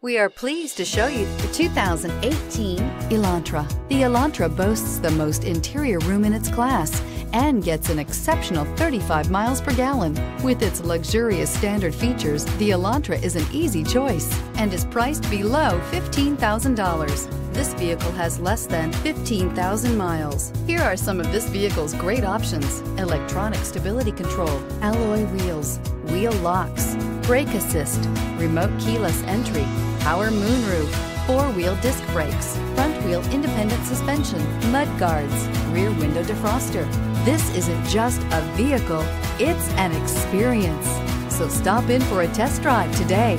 We are pleased to show you the 2018 Elantra. The Elantra boasts the most interior room in its class and gets an exceptional 35 miles per gallon. With its luxurious standard features, the Elantra is an easy choice and is priced below $15,000. This vehicle has less than 15,000 miles. Here are some of this vehicle's great options: electronic stability control, alloy wheels, wheel locks, brake assist, remote keyless entry, power moonroof, four-wheel disc brakes, front wheel independent suspension, mud guards, rear window defroster. This isn't just a vehicle, it's an experience. So stop in for a test drive today.